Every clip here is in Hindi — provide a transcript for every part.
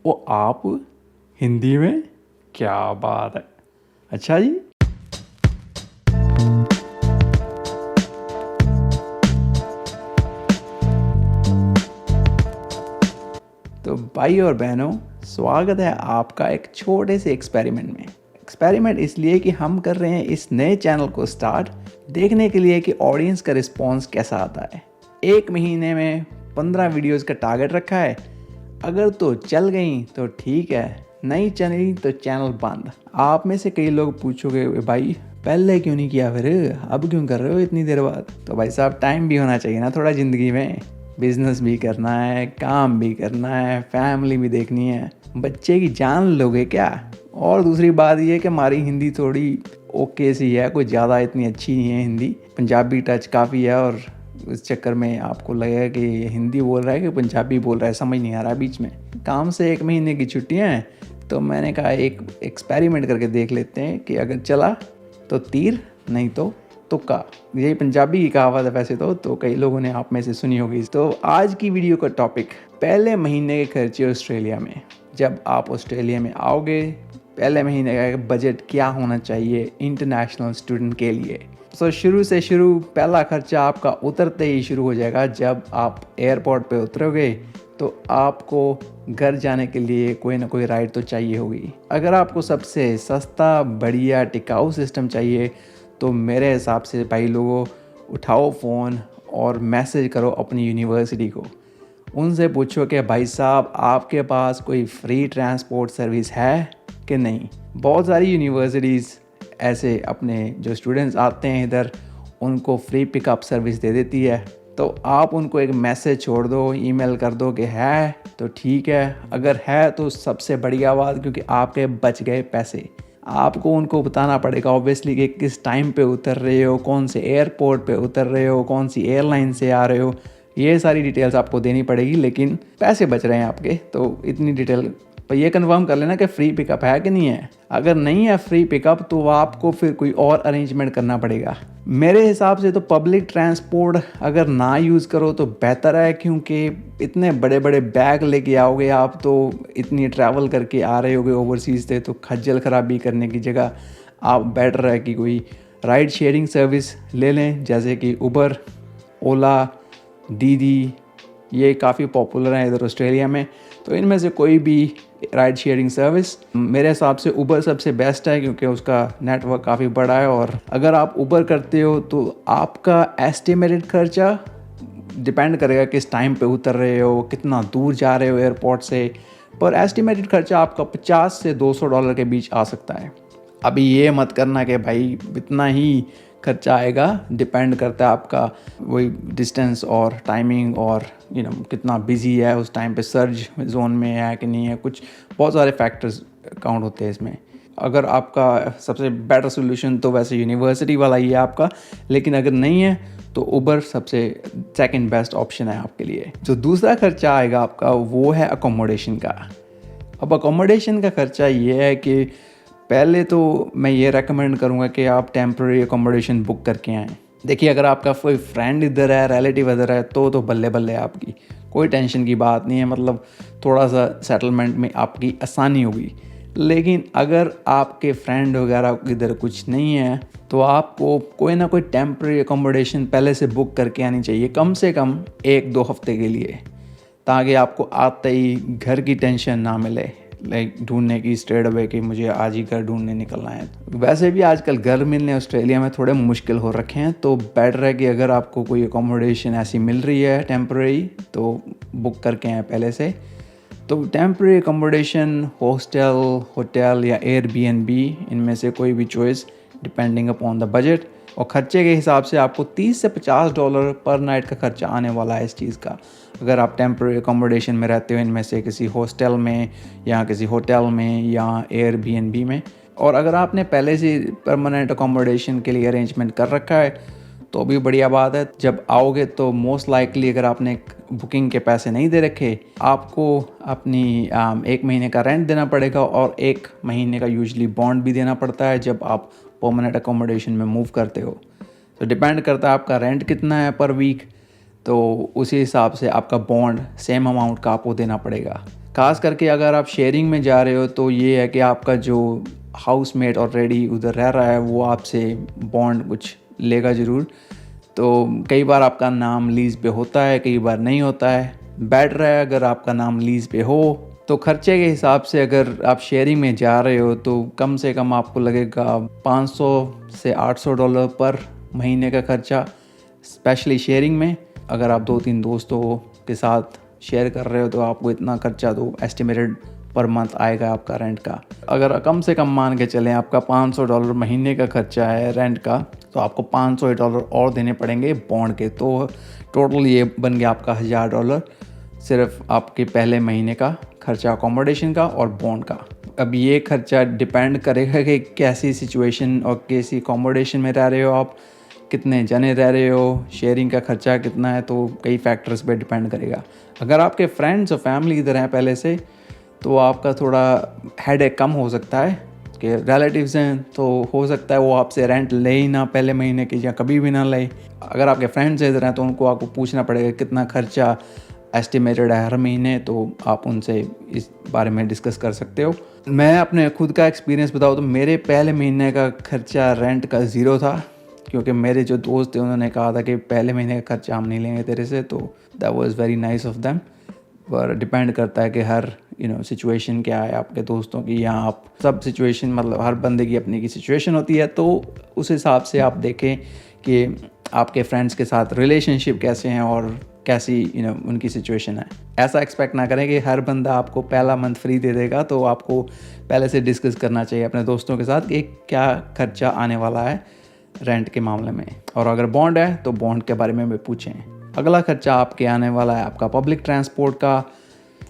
वो आप हिंदी में? क्या बात है। अच्छा जी। तो भाई और बहनों, स्वागत है आपका एक छोटे से एक्सपेरिमेंट में। एक्सपेरिमेंट इसलिए कि हम कर रहे हैं इस नए चैनल को स्टार्ट, देखने के लिए कि ऑडियंस का रिस्पॉन्स कैसा आता है। 1 महीने में 15 वीडियोस का टारगेट रखा है। अगर तो चल गई तो ठीक है, नहीं चली तो चैनल बंद। आप में से कई लोग पूछोगे, भाई पहले क्यों नहीं किया, फिर अब क्यों कर रहे हो इतनी देर बाद? तो भाई साहब, टाइम भी होना चाहिए ना थोड़ा ज़िंदगी में। बिजनेस भी करना है, काम भी करना है, फैमिली भी देखनी है। बच्चे की जान लोगे क्या? और दूसरी बात ये कि हमारी हिंदी थोड़ी ओके सी है, कोई ज़्यादा इतनी अच्छी नहीं है हिंदी। पंजाबी टच काफ़ी है और इस चक्कर में आपको लगेगा कि ये हिंदी बोल रहा है कि पंजाबी बोल रहा है, समझ नहीं आ रहा बीच में। काम से 1 महीने की छुट्टियाँ हैं, तो मैंने कहा एक एक्सपेरिमेंट करके देख लेते हैं कि अगर चला तो तीर, नहीं तो तुक्का। यही पंजाबी की कहावत है वैसे तो कई लोगों ने आप में से सुनी होगी। तो आज की वीडियो का टॉपिक, पहले महीने के खर्चे ऑस्ट्रेलिया में। जब आप ऑस्ट्रेलिया में आओगे, पहले महीने का बजट क्या होना चाहिए इंटरनेशनल स्टूडेंट के लिए। तो शुरू से शुरू पहला खर्चा आपका उतरते ही शुरू हो जाएगा। जब आप एयरपोर्ट पे उतरोगे तो आपको घर जाने के लिए कोई ना कोई राइड तो चाहिए होगी। अगर आपको सबसे सस्ता, बढ़िया, टिकाऊ सिस्टम चाहिए तो मेरे हिसाब से भाई लोगों, उठाओ फ़ोन और मैसेज करो अपनी यूनिवर्सिटी को। उनसे पूछो कि भाई साहब आपके पास कोई फ्री ट्रांसपोर्ट सर्विस है कि नहीं। बहुत सारी यूनिवर्सिटीज़ ऐसे अपने जो स्टूडेंट्स आते हैं इधर, उनको फ्री पिकअप सर्विस दे देती है। तो आप उनको एक मैसेज छोड़ दो, ईमेल कर दो कि है तो ठीक है। अगर है तो सबसे बढ़िया बात, क्योंकि आपके बच गए पैसे। आपको उनको बताना पड़ेगा ऑब्वियसली कि किस टाइम पे उतर रहे हो, कौन से एयरपोर्ट पे उतर रहे हो, कौन सी एयरलाइन से आ रहे हो। ये सारी डिटेल्स आपको देनी पड़ेगी, लेकिन पैसे बच रहे हैं आपके, तो इतनी डिटेल पर ये कंफर्म कर लेना कि फ्री पिकअप है कि नहीं है। अगर नहीं है फ्री पिकअप तो आपको फिर कोई और अरेंजमेंट करना पड़ेगा। मेरे हिसाब से तो पब्लिक ट्रांसपोर्ट अगर ना यूज़ करो तो बेहतर है, क्योंकि इतने बड़े बड़े बैग लेके आओगे आप, तो इतनी ट्रैवल करके आ रहे होगे ओवरसीज़ से, तो खज्जल खराबी करने की जगह आप बेटर है कि कोई राइड शेयरिंग सर्विस ले लें, जैसे कि उबर, ओला, दीदी। ये काफ़ी पॉपुलर है इधर ऑस्ट्रेलिया में। तो इनमें से कोई भी राइड शेयरिंग सर्विस, मेरे हिसाब से उबर सबसे बेस्ट है, क्योंकि उसका नेटवर्क काफ़ी बड़ा है। और अगर आप उबर करते हो तो आपका एस्टिमेटेड खर्चा डिपेंड करेगा किस टाइम पे उतर रहे हो, कितना दूर जा रहे हो एयरपोर्ट से, पर एस्टिमेटेड खर्चा आपका $50 से $200 के बीच आ सकता है। अभी ये मत करना कि भाई इतना ही खर्चा आएगा, डिपेंड करता है आपका वही डिस्टेंस और टाइमिंग और कितना बिजी है उस टाइम पे, सर्ज जोन में है कि नहीं है, कुछ बहुत सारे फैक्टर्स काउंट होते हैं इसमें। अगर आपका सबसे बेटर सोल्यूशन तो वैसे यूनिवर्सिटी वाला ही है आपका, लेकिन अगर नहीं है तो उबर सबसे सेकंड बेस्ट ऑप्शन है आपके लिए। जो दूसरा खर्चा आएगा आपका वो है अकोमोडेशन का। अब अकोमोडेशन का खर्चा ये है कि पहले तो मैं ये रेकमेंड करूँगा कि आप टेम्प्रेरी अकोमोडेशन बुक करके आएँ। देखिए, अगर आपका कोई फ्रेंड इधर है, रिलेटिव इधर है, तो बल्ले बल्ले आपकी, कोई टेंशन की बात नहीं है। मतलब थोड़ा सा सेटलमेंट में आपकी आसानी होगी। लेकिन अगर आपके फ्रेंड वगैरह इधर कुछ नहीं है तो आपको कोई ना कोई टेम्प्रेरी अकोमोडेशन पहले से बुक करके आनी चाहिए, कम से कम 1-2 हफ्ते के लिए, ताकि आपको आते ही घर की टेंशन ना मिले, लाइक ढूंढने की स्ट्रेट अवे कि मुझे आज ही घर ढूंढने निकलना है। वैसे भी आजकल घर मिलने ऑस्ट्रेलिया में थोड़े मुश्किल हो रखे हैं, तो बेटर है कि अगर आपको कोई अकोमोडेशन ऐसी मिल रही है टेम्प्रेरी, तो बुक करके आए पहले से। तो टेम्प्रेरी अकोमोडेशन, हॉस्टल, होटल या एयरबीएनबी, इनमें से कोई भी choice depending upon the budget. और ख़र्चे के हिसाब से आपको $30 से $50 पर नाइट का खर्चा आने वाला है इस चीज़ का। अगर आप टेम्प्रेरी अकोमोडेशन में रहते हो, इनमें से किसी हॉस्टल में या किसी होटल में या एयरबीएनबी में। और अगर आपने पहले से परमानेंट अकोमोडेशन के लिए अरेंजमेंट कर रखा है तो भी बढ़िया बात है। जब आओगे तो मोस्ट लाइकली अगर आपने बुकिंग के पैसे नहीं दे रखे, आपको अपनी 1 महीने का रेंट देना पड़ेगा और 1 महीने का यूजुअली बॉन्ड भी देना पड़ता है जब आप परमानेंट अकोमोडेशन में मूव करते हो। तो डिपेंड करता है आपका रेंट कितना है पर वीक, तो उसी हिसाब से आपका बॉन्ड सेम अमाउंट का आपको देना पड़ेगा। खास करके अगर आप शेयरिंग में जा रहे हो तो ये है कि आपका जो हाउसमेट ऑलरेडी उधर रह रहा है वो आपसे बॉन्ड कुछ लेगा ज़रूर। तो कई बार आपका नाम लीज़ पे होता है, कई बार नहीं होता है। बेटर है अगर आपका नाम लीज़ पे हो तो खर्चे के हिसाब से अगर आप शेयरिंग में जा रहे हो तो कम से कम आपको लगेगा $500 से $800 पर महीने का खर्चा, स्पेशली शेयरिंग में। अगर आप 2-3 दोस्तों के साथ शेयर कर रहे हो तो आपको इतना खर्चा तो एस्टिमेटेड पर मंथ आएगा आपका रेंट का। अगर कम से कम मान के चलें आपका $500 महीने का खर्चा है रेंट का, तो आपको $500 और देने पड़ेंगे बॉन्ड के। तो टोटल ये बन गया आपका $1000 सिर्फ आपके पहले महीने का खर्चा अकोमोडेशन का और बॉन्ड का। अब ये खर्चा डिपेंड करेगा कि कैसी सिचुएशन और कैसी अकोमोडेशन में रह रहे हो आप, कितने जने रह रहे हो, शेयरिंग का खर्चा कितना है, तो कई फैक्टर्स पे डिपेंड करेगा। अगर आपके फ्रेंड्स और फैमिली इधर हैं पहले से तो आपका थोड़ा हेडेक कम हो सकता है कि रिलेटिव्स हैं तो हो सकता है वो आपसे रेंट ले ही ना पहले महीने की या कभी भी ना ले। अगर आपके फ्रेंड्स इधर हैं तो उनको आपको पूछना पड़ेगा कितना खर्चा एस्टिमेटेड है हर महीने, तो आप उनसे इस बारे में डिस्कस कर सकते हो। मैं अपने खुद का एक्सपीरियंस बताऊँ तो मेरे पहले महीने का खर्चा रेंट का 0 था, क्योंकि मेरे जो दोस्त थे उन्होंने कहा था कि पहले महीने का खर्चा हम नहीं लेंगे तेरे से, तो that was very nice of them. पर डिपेंड करता है कि हर सिचुएशन क्या है आपके दोस्तों की, या आप सब सिचुएशन मतलब हर बंदे की अपनी की सिचुएशन होती है, तो उस हिसाब से आप देखें कि आपके फ्रेंड्स के साथ रिलेशनशिप कैसे हैं और कैसी उनकी सिचुएशन है। ऐसा एक्सपेक्ट ना करें कि हर बंदा आपको पहला मंथ फ्री दे देगा, तो आपको पहले से डिस्कस करना चाहिए अपने दोस्तों के साथ कि क्या खर्चा आने वाला है रेंट के मामले में। और अगर बॉन्ड है तो बॉन्ड के बारे में भी पूछें। अगला खर्चा आपके आने वाला है आपका पब्लिक ट्रांसपोर्ट का।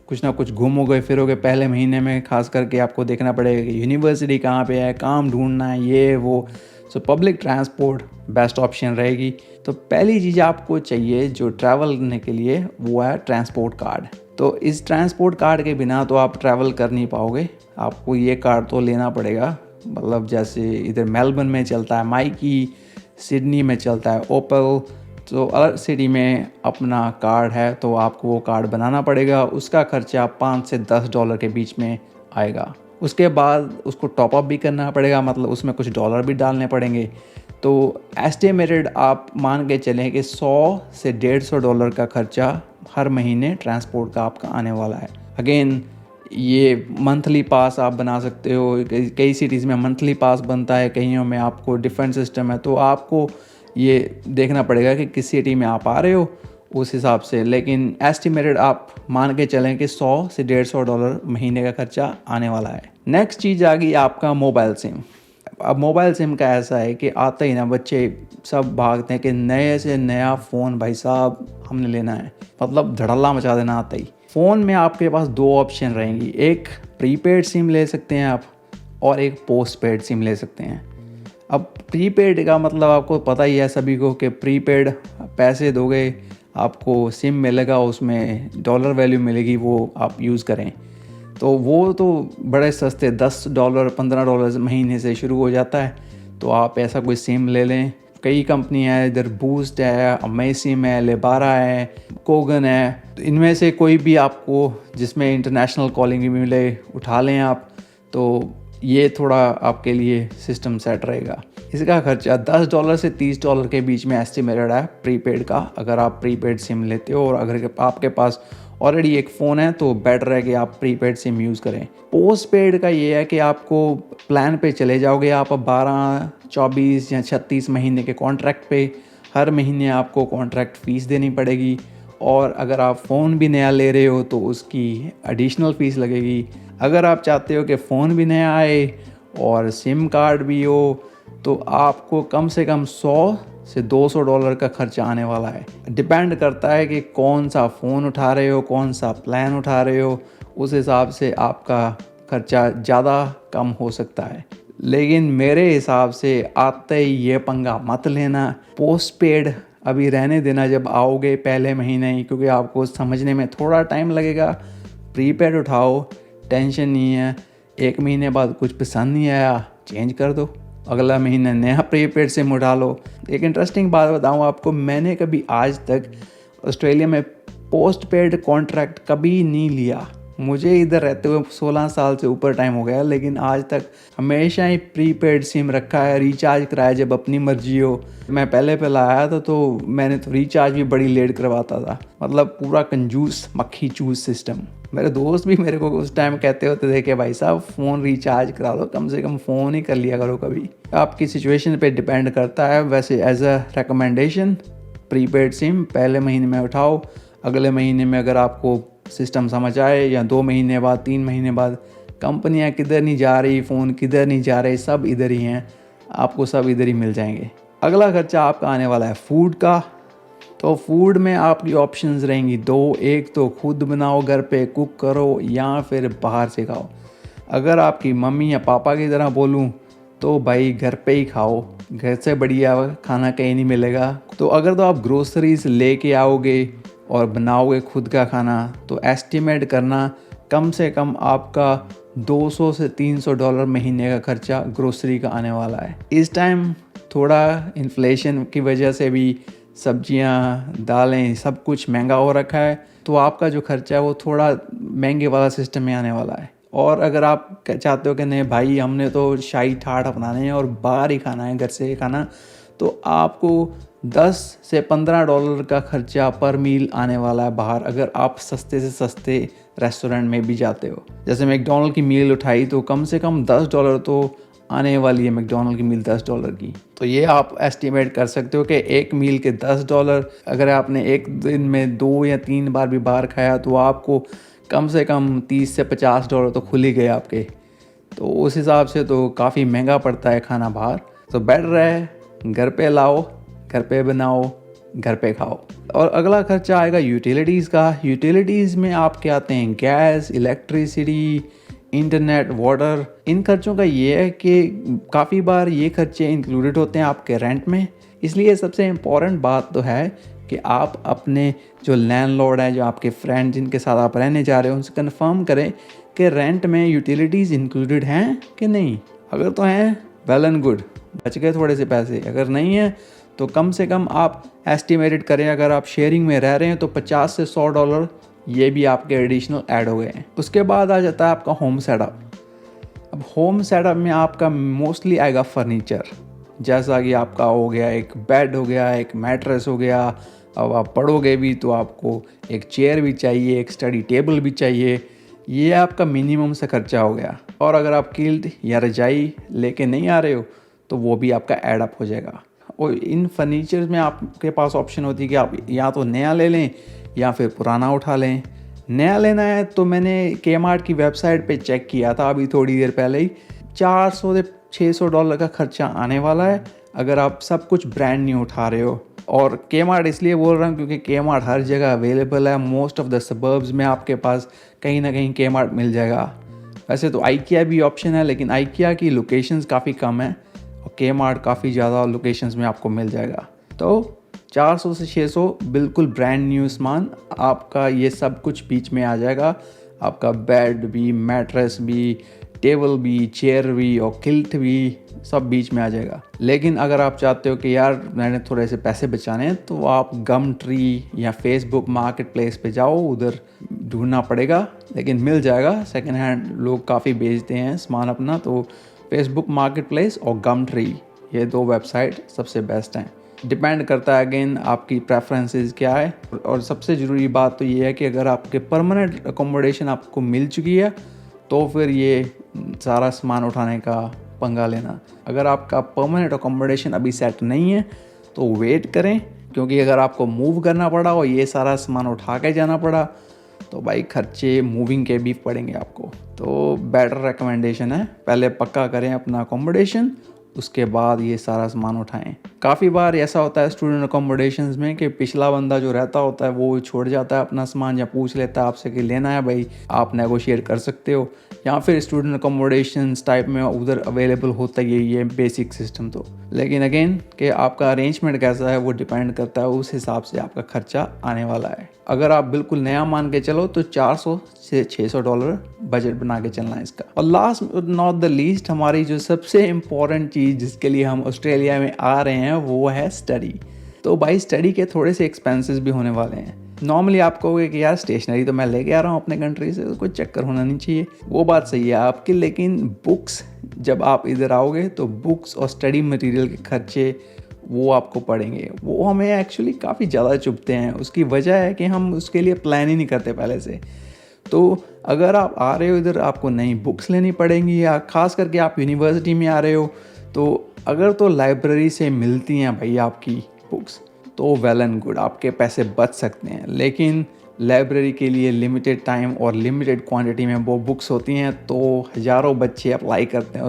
कुछ ना कुछ घूमोगे फिरोगे पहले महीने में, खास करके आपको देखना पड़ेगा कि यूनिवर्सिटी कहाँ पे है, काम ढूंढना है, ये वो। So public transport best option रहेगी। तो पहली चीज़ आपको चाहिए जो ट्रैवल करने के लिए वो है ट्रांसपोर्ट कार्ड। तो इस ट्रांसपोर्ट कार्ड के बिना तो आप ट्रैवल कर नहीं पाओगे, आपको ये कार्ड तो लेना पड़ेगा। मतलब जैसे इधर मेलबर्न में चलता है माइकी, सिडनी में चलता है ओपल, तो अलग सिटी में अपना कार्ड है तो आपको वो कार्ड बनाना पड़ेगा। उसका खर्चा $5 से $10 के बीच में आएगा। उसके बाद उसको टॉप अप भी करना पड़ेगा, मतलब उसमें कुछ डॉलर भी डालने पड़ेंगे। तो एस्टिमेटेड आप मान के चलें कि $100 से $150 का खर्चा हर महीने ट्रांसपोर्ट का आपका आने वाला है। अगेन ये मंथली पास आप बना सकते हो, कई सिटीज़ में मंथली पास बनता है, कईयों में आपको डिफरेंट सिस्टम है। तो आपको ये देखना पड़ेगा कि किस सिटी में आप आ रहे हो उस हिसाब से, लेकिन एस्टिमेटेड आप मान के चलें कि $100 से $150 महीने का खर्चा आने वाला है। नेक्स्ट चीज़ आ गई आपका मोबाइल सिम। अब मोबाइल सिम का ऐसा है कि आते ही ना बच्चे सब भागते हैं कि नए से नया फ़ोन भाई साहब हमने लेना है, मतलब धड़ल्ला मचा देना आता ही। फ़ोन में आपके पास 2 ऑप्शन रहेंगी, एक प्रीपेड सिम ले सकते हैं आप और एक पोस्ट पेड सिम ले सकते हैं। अब प्रीपेड का मतलब आपको पता ही है सभी को कि प्रीपेड पैसे दोगे आपको सिम मिलेगा, उसमें डॉलर वैल्यू मिलेगी, वो आप यूज़ करें। तो वो तो बड़े सस्ते $10 $15 महीने से शुरू हो जाता है। तो आप ऐसा कोई सिम ले लें। कई कंपनी है, इधर बूस्ट है, अमेसिम है, लेबारा है, कोगन है, तो इनमें से कोई भी आपको जिसमें इंटरनेशनल कॉलिंग भी मिले उठा लें आप, तो ये थोड़ा आपके लिए सिस्टम सेट रहेगा। इसका खर्चा $10 से $30 के बीच में एस्टिमेटेड है प्रीपेड का, अगर आप प्रीपेड सिम लेते हो। और अगर आपके पास ऑलरेडी एक फ़ोन है तो बेटर है कि आप प्रीपेड सिम यूज़ करें। पोस्ट पेड का ये है कि आपको प्लान पे चले जाओगे आप 12, 24 या 36 महीने के कॉन्ट्रैक्ट पे, हर महीने आपको कॉन्ट्रैक्ट फ़ीस देनी पड़ेगी। और अगर आप फ़ोन भी नया ले रहे हो तो उसकी एडिशनल फ़ीस लगेगी। अगर आप चाहते हो कि फ़ोन भी नया आए और सिम कार्ड भी हो तो आपको कम से कम $100 से $200 का खर्चा आने वाला है। डिपेंड करता है कि कौन सा फ़ोन उठा रहे हो, कौन सा प्लान उठा रहे हो, उस हिसाब से आपका खर्चा ज़्यादा कम हो सकता है। लेकिन मेरे हिसाब से आते ही ये पंगा मत लेना, पोस्ट पेड अभी रहने देना जब आओगे पहले महीने ही, क्योंकि आपको समझने में थोड़ा टाइम लगेगा। प्रीपेड उठाओ, टेंशन नहीं है, 1 महीने बाद कुछ पसंद नहीं आया चेंज कर दो, अगला महीना नया प्रीपेड सिम उठा लो। एक इंटरेस्टिंग बात बताऊं आपको, मैंने कभी आज तक ऑस्ट्रेलिया में पोस्ट पेड कॉन्ट्रैक्ट कभी नहीं लिया। मुझे इधर रहते हुए 16 साल से ऊपर टाइम हो गया, लेकिन आज तक हमेशा ही प्रीपेड सिम रखा है, रिचार्ज कराया जब अपनी मर्जी हो। मैं पहले आया था तो मैंने तो रिचार्ज भी बड़ी लेट करवाता था, मतलब पूरा कंजूस मक्खी चूस सिस्टम। मेरे दोस्त भी मेरे को उस टाइम कहते होते थे कि भाई साहब फ़ोन रिचार्ज करा लो, कम से कम फ़ोन ही कर लिया करो कभी। आपकी सिचुएशन पे डिपेंड करता है। वैसे as a recommendation, prepaid SIM पहले महीने में उठाओ, अगले महीने में अगर आपको सिस्टम समझ आए या 2 महीने बाद 3 महीने बाद, कंपनियां किधर नहीं जा रही, फ़ोन किधर नहीं जा रहे, सब इधर ही हैं, आपको सब इधर ही मिल जाएंगे। अगला खर्चा आपका आने वाला है फूड का। तो फूड में आपकी ऑप्शंस रहेंगी दो, एक तो खुद बनाओ घर पे कुक करो या फिर बाहर से खाओ। अगर आपकी मम्मी या पापा की तरह बोलूँ तो भाई घर पे ही खाओ, घर से बढ़िया खाना कहीं नहीं मिलेगा। तो अगर तो आप ग्रोसरीज लेके आओगे और बनाओगे खुद का खाना, तो एस्टिमेट करना कम से कम आपका $200 से $300 महीने का खर्चा ग्रोसरी का आने वाला है। इस टाइम थोड़ा इन्फ्लेशन की वजह से भी सब्जियां, दालें सब कुछ महंगा हो रखा है, तो आपका जो खर्चा है वो थोड़ा महंगे वाला सिस्टम में आने वाला है। और अगर आप चाहते हो कि नहीं भाई हमने तो शाही ठाठ अपनाने हैं और बाहर ही खाना है, घर से ही खाना, तो आपको $10 से $15 का खर्चा पर मील आने वाला है बाहर, अगर आप सस्ते से सस्ते रेस्टोरेंट में भी जाते हो। जैसे मैकडॉनल्ड की मील उठाई तो कम से कम $10 तो आने वाली है, मैकडॉनल्ड की मील $10 की। तो ये आप एस्टिमेट कर सकते हो कि एक मील के $10, अगर आपने एक दिन में 2 या 3 बार भी बाहर खाया तो आपको कम से कम $30 से $50 तो खुल ही गए आपके। तो उस हिसाब से तो काफ़ी महंगा पड़ता है खाना बाहर। तो बेटर है घर पे लाओ, घर पे बनाओ, घर पे खाओ। और अगला खर्चा आएगा यूटिलिटीज़ का। यूटिलिटीज़ में आपके आते हैं गैस, इलेक्ट्रिसिटी, इंटरनेट, वाटर। इन खर्चों का ये है कि काफ़ी बार ये खर्चे इंक्लूडेड होते हैं आपके रेंट में। इसलिए सबसे इम्पॉर्टेंट बात तो है कि आप अपने जो लैंडलॉर्ड है, जो आपके फ्रेंड जिनके साथ आप रहने जा रहे हो, उनसे कंफर्म करें कि रेंट में यूटिलिटीज़ इंक्लूडेड हैं कि नहीं। अगर तो हैं वेल एंड गुड, बच गए थोड़े से पैसे। अगर नहीं है तो कम से कम आप एस्टिमेटेड करें, अगर आप शेयरिंग में रह रहे हैं तो $50 से $100 ये भी आपके एडिशनल ऐड हो गए हैं। उसके बाद आ जाता है आपका होम सेटअप। अब होम सेटअप में आपका मोस्टली आएगा फर्नीचर, जैसा कि आपका हो गया एक बेड हो गया, एक मैट्रेस हो गया। अब आप पढ़ोगे भी तो आपको एक चेयर भी चाहिए, एक स्टडी टेबल भी चाहिए। ये आपका मिनिमम से खर्चा हो गया। और अगर आप किल्ट या रजाई लेके नहीं आ रहे हो तो वो भी आपका ऐड अप हो जाएगा। और इन फर्नीचर में आपके पास ऑप्शन होती है कि आप या तो नया ले लें या फिर पुराना उठा लें। नया लेना है तो मैंने Kmart की वेबसाइट पे चेक किया था अभी थोड़ी देर पहले ही, $400 से $600 का खर्चा आने वाला है अगर आप सब कुछ ब्रांड न्यू उठा रहे हो। और Kmart इसलिए बोल रहा हूँ क्योंकि Kmart हर जगह अवेलेबल है। मोस्ट ऑफ द सबर्ब्स में आपके पास कहीं ना कहीं Kmart मिल जाएगा। वैसे तो IKEA भी ऑप्शन है, लेकिन IKEA की लोकेशंस काफ़ी कम है और Kmart काफ़ी ज़्यादा लोकेशंस में आपको मिल जाएगा। तो 400 से 600 बिल्कुल ब्रांड न्यू सामान आपका, ये सब कुछ बीच में आ जाएगा। आपका बेड भी, मैट्रेस भी, टेबल भी, चेयर भी और किल्ट भी सब बीच में आ जाएगा। लेकिन अगर आप चाहते हो कि यार मैंने थोड़े से पैसे बचाने हैं तो आप गम ट्री या फेसबुक मार्केट प्लेस पे जाओ, उधर ढूंढना पड़ेगा लेकिन मिल जाएगा। सेकेंड हैंड लोग काफ़ी बेचते हैं सामान अपना। तो फेसबुक मार्केट प्लेस और गम ट्री, ये 2 वेबसाइट सबसे बेस्ट हैं। डिपेंड करता है अगेन आपकी प्रेफरेंसेस क्या है। और सबसे ज़रूरी बात तो ये है कि अगर आपके परमानेंट अकोमोडेशन आपको मिल चुकी है तो फिर ये सारा सामान उठाने का पंगा लेना। अगर आपका परमानेंट अकोमोडेशन अभी सेट नहीं है तो वेट करें, क्योंकि अगर आपको मूव करना पड़ा और ये सारा सामान उठा के जाना पड़ा तो भाई खर्चे मूविंग के भी पड़ेंगे आपको। तो बेटर रिकमेंडेशन है पहले पक्का करें अपना अकोमोडेशन, उसके बाद ये सारा सामान उठाएं। काफ़ी बार ऐसा होता है स्टूडेंट अकोमोडेशंस में कि पिछला बंदा जो रहता होता है वो छोड़ जाता है अपना सामान या पूछ लेता है आपसे कि लेना है भाई, आप नेगोशिएट कर सकते हो। या फिर स्टूडेंट अकोमोडेशंस टाइप में उधर अवेलेबल होता ही है ये बेसिक सिस्टम। तो लेकिन अगेन कि आपका अरेंजमेंट कैसा है वो डिपेंड करता है, उस हिसाब से आपका खर्चा आने वाला है। अगर आप बिल्कुल नया मान के चलो तो $400 से $600 बजट बना के चलना है इसका। और लास्ट नॉट द लीस्ट, हमारी जो सबसे इम्पॉर्टेंट चीज़ जिसके लिए हम ऑस्ट्रेलिया में आ रहे हैं वो है स्टडी। तो भाई स्टडी के थोड़े से एक्सपेंसेस भी होने वाले हैं। नॉर्मली आप कहोगे कि यार स्टेशनरी तो मैं लेके आ रहा हूँ अपने कंट्री से, तो कोई चक्कर होना नहीं चाहिए, वो बात सही है आपकी। लेकिन बुक्स जब आप इधर आओगे तो बुक्स और स्टडी मटेरियल के खर्चे वो आपको पड़ेंगे, वो हमें एक्चुअली काफ़ी ज़्यादा चुभते हैं। उसकी वजह है कि हम उसके लिए प्लान ही नहीं करते पहले से। तो अगर आप आ रहे हो इधर, आपको नई बुक्स लेनी पड़ेंगी, या ख़ास करके आप यूनिवर्सिटी में आ रहे हो तो अगर तो लाइब्रेरी से मिलती हैं भाई आपकी बुक्स तो वेल एंड गुड, आपके पैसे बच सकते हैं। लेकिन लाइब्रेरी के लिए लिमिटेड टाइम और लिमिटेड क्वांटिटी में वो बुक्स होती हैं, तो हज़ारों बच्चे अप्लाई करते हैं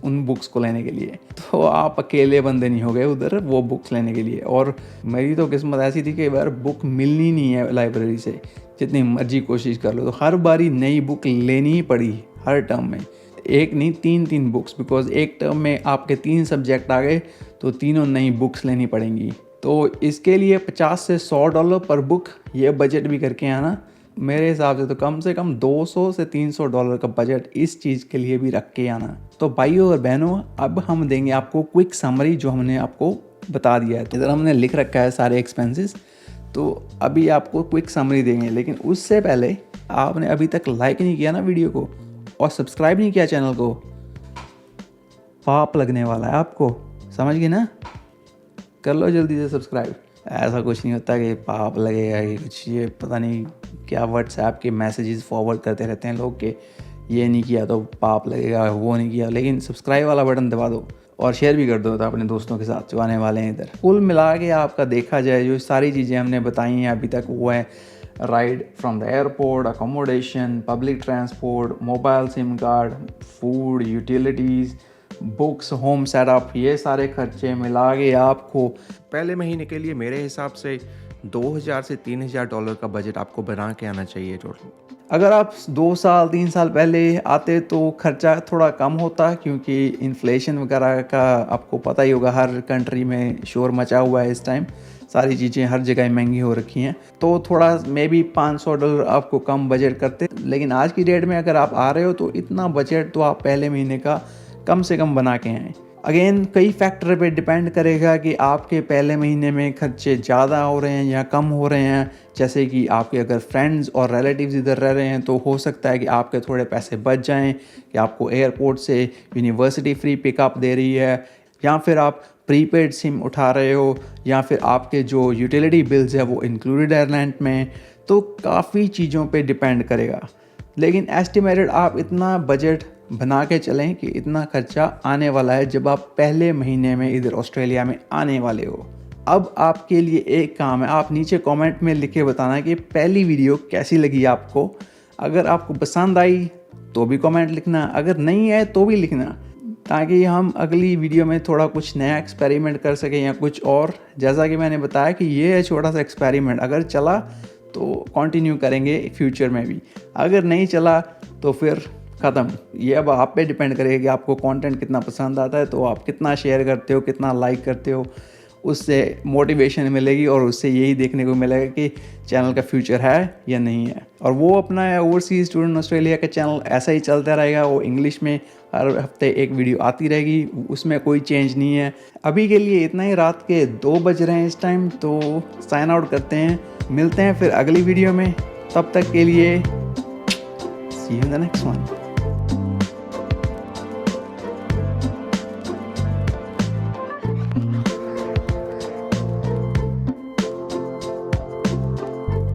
उन बुक्स को लेने के लिए। तो आप अकेले बंदे नहीं हो गए उधर वो बुक्स लेने के लिए। और मेरी तो किस्मत ऐसी थी कि बार बुक मिलनी नहीं है लाइब्रेरी से, जितनी मर्जी कोशिश कर लो, तो हर बारी नई बुक लेनी ही पड़ी हर टर्म में, एक नहीं 3 बुक्स, बिकॉज एक टर्म में आपके 3 सब्जेक्ट आ गए तो तीनों नई बुक्स लेनी पड़ेंगी। तो इसके लिए $50 से $100 पर बुक, ये बजट भी करके आना मेरे हिसाब से कम $200 से $300 का बजट इस चीज़ के लिए भी रख के आना। तो भाइयों और बहनों, अब हम देंगे आपको क्विक समरी जो हमने आपको बता दिया है। इधर हमने लिख रखा है सारे एक्सपेंसेस, तो अभी आपको क्विक समरी देंगे। लेकिन उससे पहले आपने अभी तक लाइक नहीं किया ना वीडियो को और सब्सक्राइब नहीं किया चैनल को, पाप लगने वाला है आपको, समझ गए ना? कर लो जल्दी से सब्सक्राइब। ऐसा कुछ नहीं होता कि पाप लगेगा कि कुछ, ये पता नहीं क्या व्हाट्सएप के मैसेजेस फॉरवर्ड करते रहते हैं लोग कि ये नहीं किया तो पाप लगेगा, वो नहीं किया। लेकिन सब्सक्राइब वाला बटन दबा दो और शेयर भी कर दो तो अपने दोस्तों के साथ जो आने वाले हैं इधर। कुल मिला के आपका देखा जाए जो सारी चीज़ें हमने बताई हैं अभी तक, वो है ride from the airport, accommodation, public transport, mobile SIM card, food, utilities, books, home setup, ये सारे खर्चे मिला के आपको पहले महीने के लिए मेरे हिसाब से $2000 से $3000 का बजट आपको बना के आना चाहिए टोटल। अगर आप 2 साल 3 साल पहले आते तो खर्चा थोड़ा कम होता, क्योंकि इन्फ्लेशन वगैरह का आपको पता ही होगा, हर कंट्री में शोर मचा हुआ है इस टाइम, सारी चीज़ें हर जगह महंगी हो रखी हैं। तो थोड़ा मे बी $500 आपको कम बजट करते। लेकिन आज की डेट में अगर आप आ रहे हो तो इतना बजट तो आप पहले महीने का कम से कम बना के आएँ। अगेन कई फैक्टर पे डिपेंड करेगा कि आपके पहले महीने में खर्चे ज़्यादा हो रहे हैं या कम हो रहे हैं। जैसे कि आपके अगर फ्रेंड्स और रिलेटिव्स इधर रह रहे हैं तो हो सकता है कि आपके थोड़े पैसे बच जाएं, कि आपको एयरपोर्ट से यूनिवर्सिटी फ्री पिकअप दे रही है, या फिर आप प्रीपेड सिम उठा रहे हो, या फिर आपके जो यूटिलिटी बिल्स है वो इंक्लूडेड है रेंट में। तो काफ़ी चीज़ों पे डिपेंड करेगा। लेकिन एस्टिमेटेड आप इतना बजट बना के चलें कि इतना खर्चा आने वाला है जब आप पहले महीने में इधर ऑस्ट्रेलिया में आने वाले हो। अब आपके लिए एक काम है, आप नीचे कमेंट में लिख के बताना कि पहली वीडियो कैसी लगी आपको। अगर आपको पसंद आई तो भी कमेंट लिखना, अगर नहीं आए तो भी लिखना, ताकि हम अगली वीडियो में थोड़ा कुछ नया एक्सपेरिमेंट कर सकें या कुछ और। जैसा कि मैंने बताया कि ये है छोटा सा एक्सपेरिमेंट, अगर चला तो कंटिन्यू करेंगे फ्यूचर में भी, अगर नहीं चला तो फिर ख़त्म। ये अब आप पे डिपेंड करेगा कि आपको कंटेंट कितना पसंद आता है, तो आप कितना शेयर करते हो, कितना लाइक करते हो, उससे मोटिवेशन मिलेगी और उससे यही देखने को मिलेगा कि चैनल का फ्यूचर है या नहीं है। और वो अपना ओवरसीज़ स्टूडेंट ऑस्ट्रेलिया का चैनल ऐसा ही चलता रहेगा, वो इंग्लिश में हर हफ्ते एक वीडियो आती रहेगी, उसमें कोई चेंज नहीं है। अभी के लिए इतना ही, रात के 2 बज रहे हैं इस टाइम, तो साइन आउट करते हैं, मिलते हैं फिर अगली वीडियो में। तब तक के लिए see you in the next one.